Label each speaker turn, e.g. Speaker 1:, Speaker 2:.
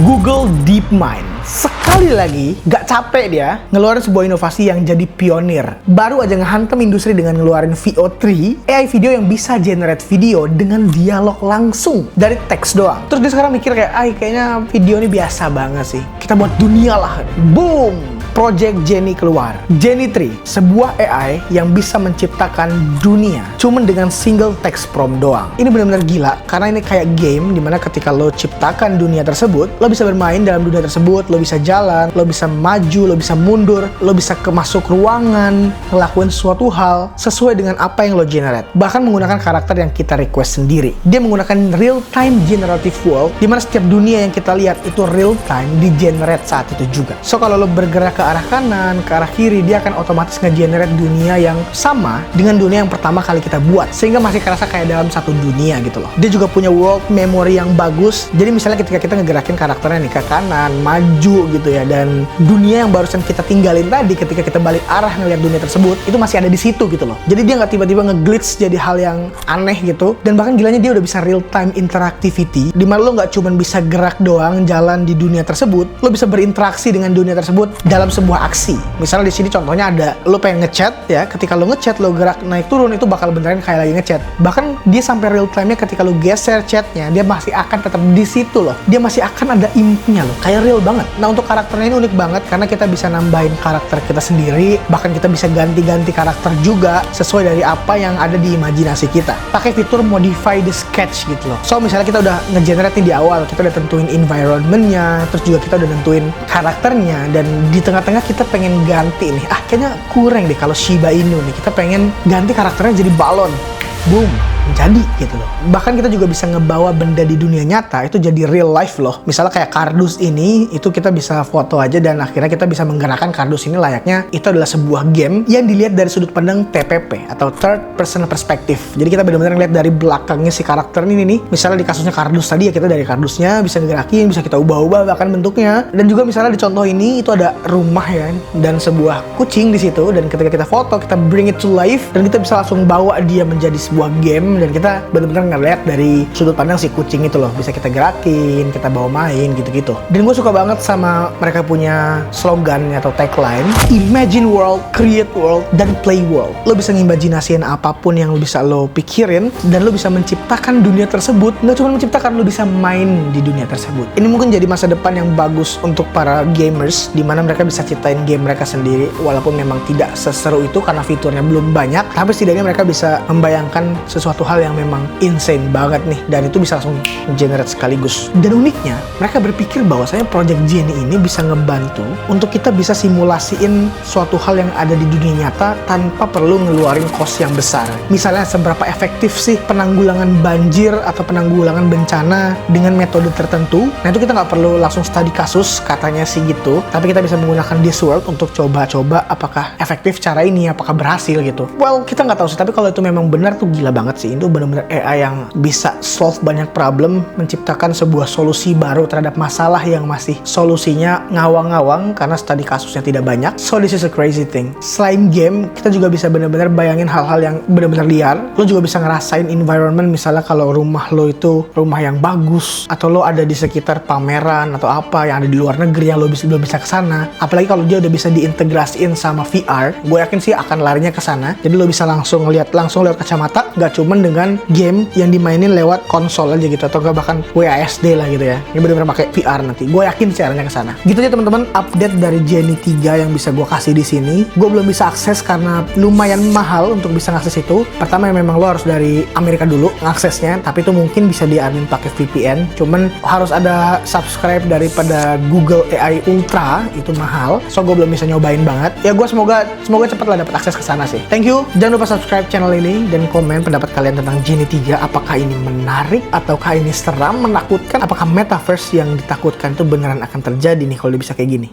Speaker 1: Google DeepMind. Sekali lagi, gak capek dia ngeluarin sebuah inovasi yang jadi pionir. Baru aja ngehantem industri dengan ngeluarin VO3, AI video yang bisa generate video dengan dialog langsung dari teks doang. Terus dia sekarang mikir kayak, kayaknya video ini biasa banget sih. Kita buat dunia lah. Boom! Project Genie keluar. Genie 3, sebuah AI yang bisa menciptakan dunia cuman dengan single text prompt doang. Ini benar-benar gila karena ini kayak game dimana ketika lo ciptakan dunia tersebut, lo bisa bermain dalam dunia tersebut, lo bisa jalan, lo bisa maju, lo bisa mundur, lo bisa masuk ruangan, ngelakuin suatu hal sesuai dengan apa yang lo generate. Bahkan menggunakan karakter yang kita request sendiri. Dia menggunakan real-time generative world dimana setiap dunia yang kita lihat itu real-time di-generate saat itu juga. So kalau lo bergerak ke arah kanan, ke arah kiri, dia akan otomatis nge-generate dunia yang sama dengan dunia yang pertama kali kita buat, sehingga masih kerasa kayak dalam satu dunia gitu loh. Dia juga punya world memory yang bagus, jadi misalnya ketika kita ngegerakin karakternya nih ke kanan, maju gitu ya, dan dunia yang barusan kita tinggalin tadi, ketika kita balik arah ngeliat dunia tersebut, itu masih ada di situ gitu loh. Jadi dia nggak tiba-tiba nge-glitch jadi hal yang aneh gitu, dan bahkan gilanya dia udah bisa real-time interactivity, dimana lo nggak cuma bisa gerak doang, jalan di dunia tersebut, lo bisa berinteraksi dengan dunia tersebut dalam sebuah aksi. Misalnya di sini contohnya ada lo pengen ngechat ya, ketika lo ngechat lo gerak naik turun itu bakal beneran kayak lagi ngechat. Bahkan dia sampai real time-nya ketika lo geser chatnya, dia masih akan tetap di situ loh. Dia masih akan ada image-nya loh. Kayak real banget. Nah, untuk karakternya ini unik banget karena kita bisa nambahin karakter kita sendiri, bahkan kita bisa ganti-ganti karakter juga sesuai dari apa yang ada di imajinasi kita. Pakai fitur modify the sketch gitu loh. So misalnya kita udah nge-generate nih di awal, kita udah tentuin environment-nya, terus juga kita udah tentuin karakternya, dan di tengah-tengah kita pengen ganti nih, kayaknya kurang deh kalau Shiba Inu nih, kita pengen ganti karakternya jadi balon. Boom, jadi gitu loh. Bahkan kita juga bisa ngebawa benda di dunia nyata itu jadi real life loh. Misalnya kayak kardus ini, itu kita bisa foto aja dan akhirnya kita bisa menggerakkan kardus ini layaknya itu adalah sebuah game yang dilihat dari sudut pandang TPP atau third person perspective. Jadi kita benar-benar ngeliat dari belakangnya si karakter ini nih. Misalnya di kasusnya kardus tadi ya, kita dari kardusnya bisa ngegerakin, bisa kita ubah-ubah bahkan bentuknya. Dan juga misalnya di contoh ini itu ada rumah ya dan sebuah kucing di situ, dan ketika kita foto, kita bring it to life dan kita bisa langsung bawa dia menjadi sebuah game, dan kita benar-benar ngeliat dari sudut pandang si kucing itu loh. Bisa kita gerakin, kita bawa main gitu-gitu. Dan gue suka banget sama mereka punya slogan atau tagline, Imagine World, Create World, dan Play World. Lo bisa ngimajinasiin apapun yang lo bisa lo pikirin, dan lo bisa menciptakan dunia tersebut. Nggak cuma menciptakan, lo bisa main di dunia tersebut. Ini mungkin jadi masa depan yang bagus untuk para gamers, dimana mereka bisa ciptain game mereka sendiri, walaupun memang tidak seseru itu karena fiturnya belum banyak, tapi setidaknya mereka bisa membayangkan sesuatu hal yang memang insane banget nih, dan itu bisa langsung generate sekaligus. Dan uniknya, mereka berpikir bahwasanya Project Genie ini bisa ngebantu untuk kita bisa simulasiin suatu hal yang ada di dunia nyata tanpa perlu ngeluarin cost yang besar. Misalnya seberapa efektif sih penanggulangan banjir atau penanggulangan bencana dengan metode tertentu. Nah itu kita nggak perlu langsung studi kasus, katanya sih gitu, tapi kita bisa menggunakan Discworld untuk coba-coba apakah efektif cara ini, apakah berhasil gitu. Well, kita nggak tahu sih, tapi kalau itu memang benar tuh gila banget sih. Itu benar-benar AI yang bisa solve banyak problem, menciptakan sebuah solusi baru terhadap masalah yang masih solusinya ngawang-ngawang karena studi kasusnya tidak banyak. So this is a crazy thing. Selain game, kita juga bisa benar-benar bayangin hal-hal yang benar-benar liar. Lo juga bisa ngerasain environment, misalnya kalau rumah lo itu rumah yang bagus, atau lo ada di sekitar pameran atau apa yang ada di luar negeri yang lo belum bisa kesana. Apalagi kalau dia udah bisa diintegrasiin sama VR, gue yakin sih akan larinya ke sana. Jadi lo bisa langsung lihat langsung lewat kacamata, nggak cuman dengan game yang dimainin lewat konsol aja gitu, atau bahkan WASD lah gitu ya. Ini benar-benar pakai VR nanti. Gue yakin sih arahnya ke sana. Gitu aja teman-teman, update dari Genie 3 yang bisa gue kasih di sini. Gue belum bisa akses karena lumayan mahal untuk bisa ngakses itu. Pertama memang lo harus dari Amerika dulu ngaksesnya, tapi itu mungkin bisa diadmin pakai VPN. Cuman harus ada subscribe daripada Google AI Ultra, itu mahal. So gue belum bisa nyobain banget. Ya gue semoga cepet lah dapat akses ke sana sih. Thank you. Jangan lupa subscribe channel ini dan komen pendapat kalian tentang Genie 3. Apakah ini menarik ataukah ini seram, menakutkan? Apakah metaverse yang ditakutkan itu beneran akan terjadi nih kalau dia bisa kayak gini?